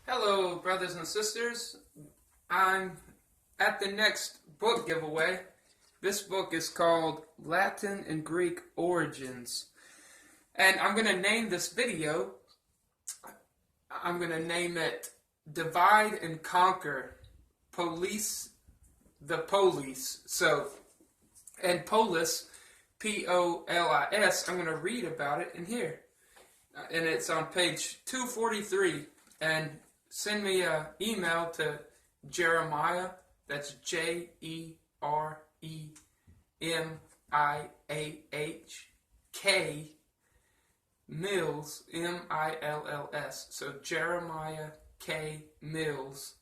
Hello, brothers and sisters. I'm at the next book giveaway. This book is called Latin and Greek Origins. And I'm going to name this video, I'm going to name it Divide and Conquer, Polis, the Polis. So, and Polis, P-O-L-I-S, I'm going to read about it in here. And it's on page 243. And send me an email to Jeremiah, that's Jeremiah, Mills, M-I-L-L-S. So Jeremiah K. Mills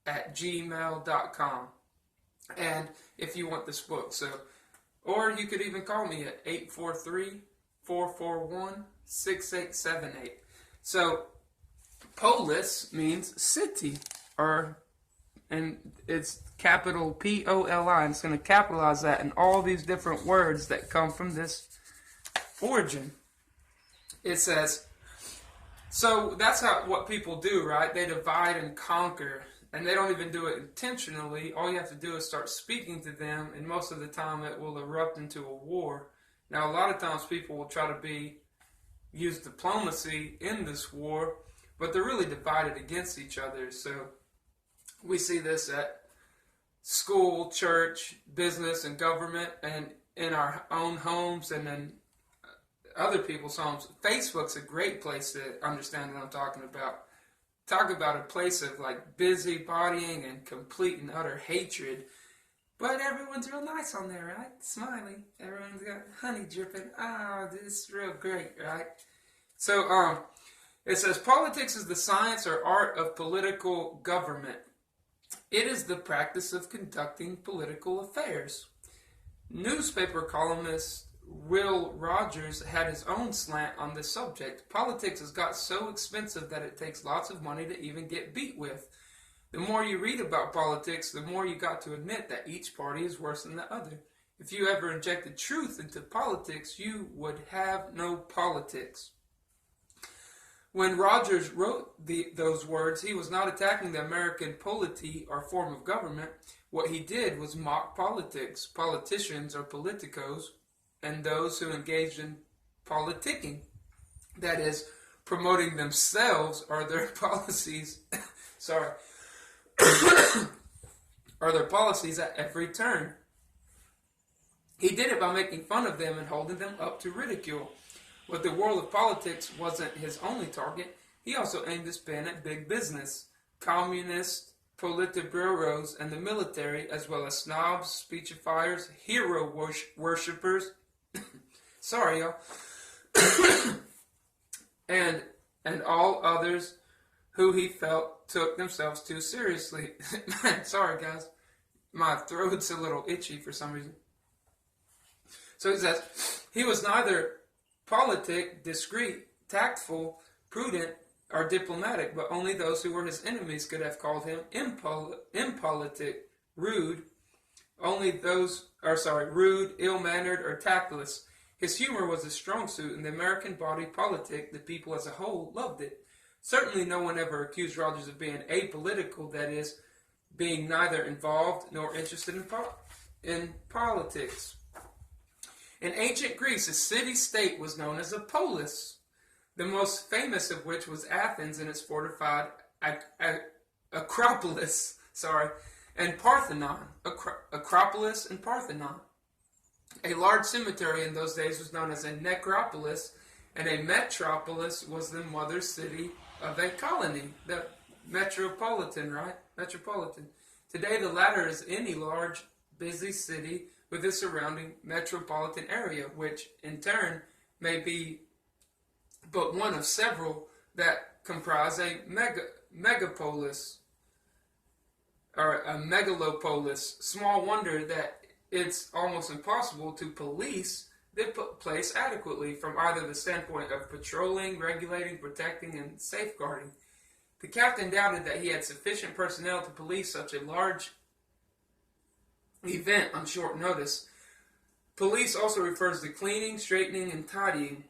at gmail.com. And if you want this book, or you could even call me at 843-441-6878. So, Polis means city, and it's capital P-O-L-I, and it's going to capitalize that in all these different words that come from this origin. It says, so that's what people do, right? They divide and conquer, and they don't even do it intentionally. All you have to do is start speaking to them, and most of the time it will erupt into a war. Now, a lot of times people will try to use diplomacy in this war, but they're really divided against each other. So we see this at school, church, business, and government, and in our own homes, and in other people's homes. Facebook's a great place to understand what I'm talking about. Talk about a place of like busybodying and complete and utter hatred. But everyone's real nice on there, right? Smiley. Everyone's got honey dripping. Ah, this is real great, right? So, it says, politics is the science or art of political government. It is the practice of conducting political affairs. Newspaper columnist Will Rogers had his own slant on this subject. Politics has got so expensive that it takes lots of money to even get beat with. The more you read about politics, the more you got to admit that each party is worse than the other. If you ever injected truth into politics, you would have no politics. When Rogers wrote those words, he was not attacking the American polity or form of government. What he did was mock politics, politicians or politicos, and those who engaged in politicking. That is, promoting themselves or their policies, or their policies at every turn. He did it by making fun of them and holding them up to ridicule. But the world of politics wasn't his only target. He also aimed his pen at big business, communists, politburos, and the military, as well as snobs, speechifiers, hero worshippers, sorry y'all, and all others who he felt took themselves too seriously. Sorry guys, my throat's a little itchy for some reason. So he says, he was neither politic, discreet, tactful, prudent, or diplomatic, but only those who were his enemies could have called him impolitic, rude, rude, ill-mannered, or tactless. His humor was a strong suit. In the American body politic, the people as a whole loved it. Certainly no one ever accused Rogers of being apolitical, that is, being neither involved nor interested in politics. In ancient Greece, a city-state was known as a polis, the most famous of which was Athens and its fortified Acropolis, and Parthenon. Acropolis and Parthenon. A large cemetery in those days was known as a necropolis, and a metropolis was the mother city of a colony, the metropolitan, right? Metropolitan. Today, the latter is any large, busy city with a surrounding metropolitan area, which in turn may be but one of several that comprise a megapolis or a megalopolis. Small wonder that it's almost impossible to police the place adequately from either the standpoint of patrolling, regulating, protecting, and safeguarding. The captain doubted that he had sufficient personnel to police such a large event on short notice. Police also refers to cleaning, straightening, and tidying.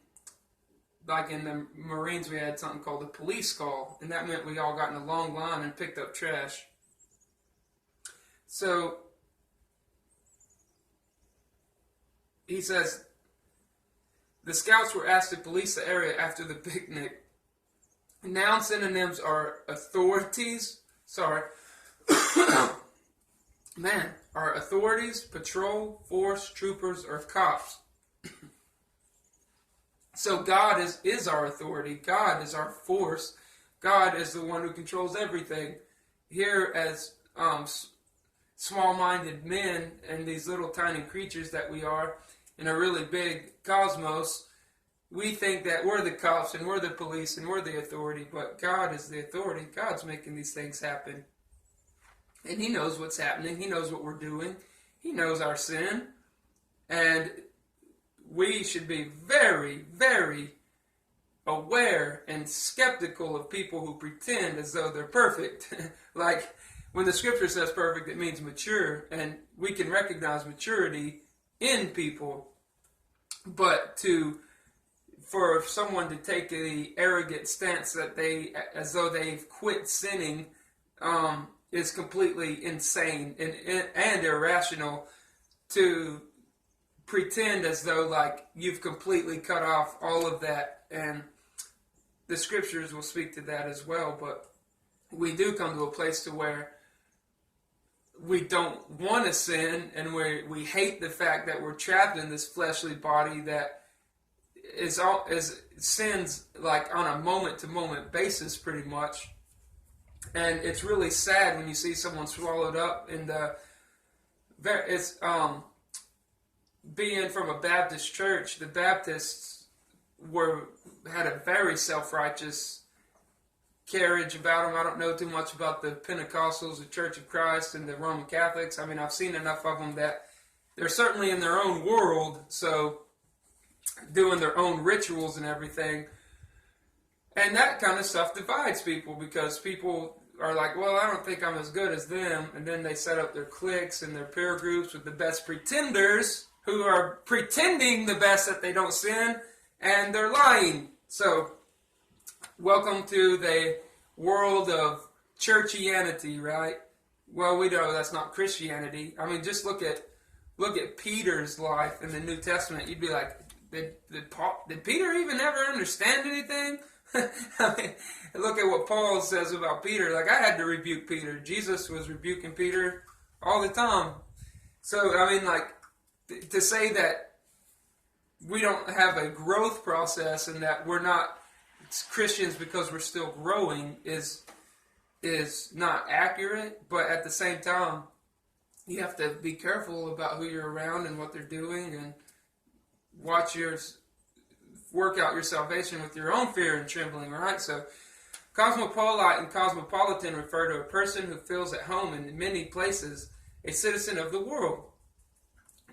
like in the Marines, we had something called the police call, and that meant we all got in a long line and picked up trash. So he says, the scouts were asked to police the area after the picnic. Noun synonyms are authorities, are authorities, patrol, force, troopers, or cops. So God is our authority. God is our force. God is the one who controls everything. Here, as small-minded men and these little tiny creatures that we are in a really big cosmos, we think that we're the cops and we're the police and we're the authority, but God is the authority. God's making these things happen. And He knows what's happening. He knows what we're doing. He knows our sin. And we should be very, very aware and skeptical of people who pretend as though they're perfect. Like, when the scripture says perfect, it means mature. And we can recognize maturity in people. But for someone to take the arrogant stance that as though they've quit sinning, is completely insane and irrational. To pretend as though like you've completely cut off all of that, and the scriptures will speak to that as well. But we do come to a place to where we don't want to sin, and we hate the fact that we're trapped in this fleshly body that is sins like on a moment-to-moment basis, pretty much. And it's really sad when you see someone swallowed up in being from a Baptist church. The Baptists had a very self-righteous carriage about them. I don't know too much about the Pentecostals, the Church of Christ, and the Roman Catholics. I mean, I've seen enough of them that they're certainly in their own world, so doing their own rituals and everything. And that kind of stuff divides people, because people are like, well, I don't think I'm as good as them. And then they set up their cliques and their peer groups with the best pretenders who are pretending the best that they don't sin, and they're lying. So, welcome to the world of churchianity, right? Well, we know that's not Christianity. I mean, just look at Peter's life in the New Testament. You'd be like, did Peter even ever understand anything? I mean, look at what Paul says about Peter. Like, I had to rebuke Peter. Jesus was rebuking Peter all the time. So, I mean, like, to say that we don't have a growth process and that we're not Christians because we're still growing is not accurate. But at the same time, you have to be careful about who you're around and what they're doing, and work out your salvation with your own fear and trembling, right? So, cosmopolite and cosmopolitan refer to a person who feels at home in many places, a citizen of the world,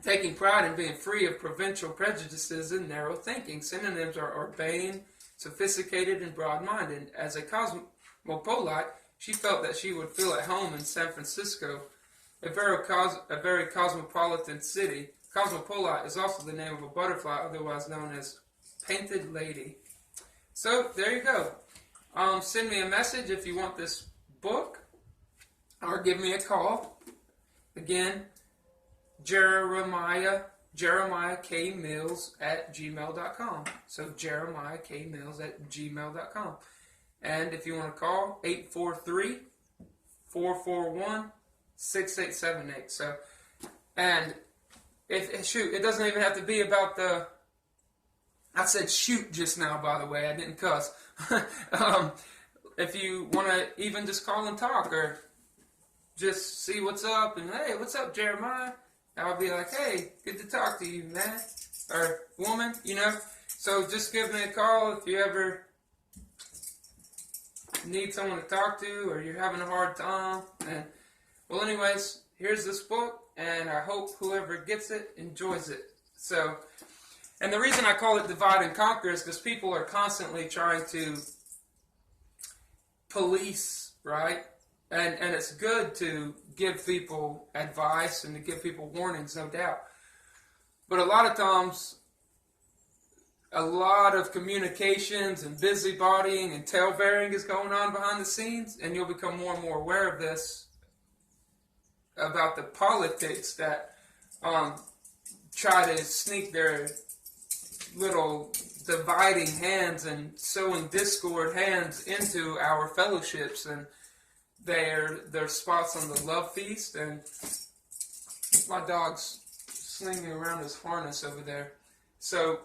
taking pride in being free of provincial prejudices and narrow thinking. Synonyms are urbane, sophisticated, and broad-minded. As a cosmopolite, she felt that she would feel at home in San Francisco, a very cosmopolitan city. Cosmopolite is also the name of a butterfly, otherwise known as painted lady. So, there you go. Send me a message if you want this book, or give me a call. Again, Jeremiah K. Mills at gmail.com. So, Jeremiah K. Mills at gmail.com. And if you want to call, 843-441-6878. So, and it doesn't even have to be about the... I said shoot just now, by the way. I didn't cuss. If you want to even just call and talk, or just see what's up, and hey, what's up, Jeremiah? I'll be like, hey, good to talk to you, man, or woman, you know. So just give me a call if you ever need someone to talk to, or you're having a hard time. And well, anyways, here's this book, and I hope whoever gets it enjoys it. So, and the reason I call it Divide and Conquer is because people are constantly trying to police, right? And it's good to give people advice and to give people warnings, no doubt. But a lot of times, a lot of communications and busybodying and tail-bearing is going on behind the scenes, and you'll become more and more aware of this, about the politics that try to sneak their little dividing hands and sowing discord hands into our fellowships, and their spots on the love feast. And my dog's slinging around his harness over there. So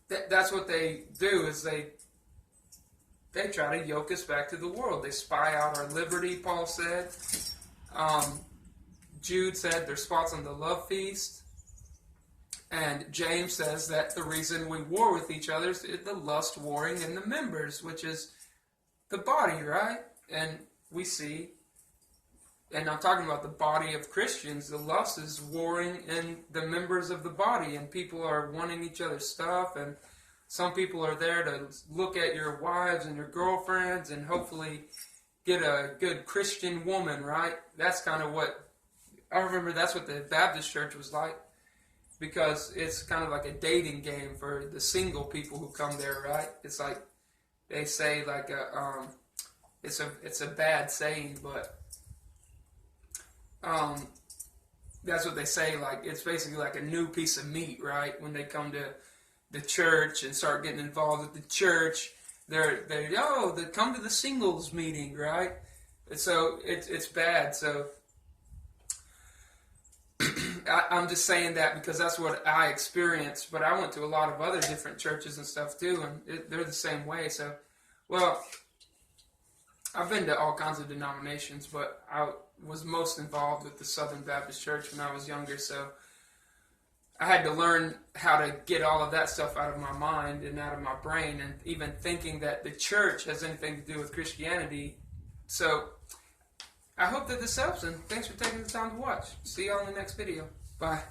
that's what they do, is they try to yoke us back to the world. They spy out our liberty, Paul said. Jude said there's spots on the love feast. And James says that the reason we war with each other is the lust warring in the members, which is the body, right? And we see, and I'm talking about the body of Christians, the lust is warring in the members of the body, and people are wanting each other's stuff, and some people are there to look at your wives and your girlfriends and hopefully get a good Christian woman, right? That's kind of what, I remember that's what the Baptist church was like, because it's kind of like a dating game for the single people who come there, right? It's like, they say like it's a bad saying, but that's what they say, like it's basically like a new piece of meat, right? When they come to the church and start getting involved with the church, they come to the singles meeting, right? And so it's bad. So I'm just saying that because that's what I experienced, but I went to a lot of other different churches and stuff too, and they're the same way. So, well, I've been to all kinds of denominations, but I was most involved with the Southern Baptist Church when I was younger, so I had to learn how to get all of that stuff out of my mind and out of my brain, and even thinking that the church has anything to do with Christianity. So I hope that this helps, and thanks for taking the time to watch. See you all in the next video. Bye.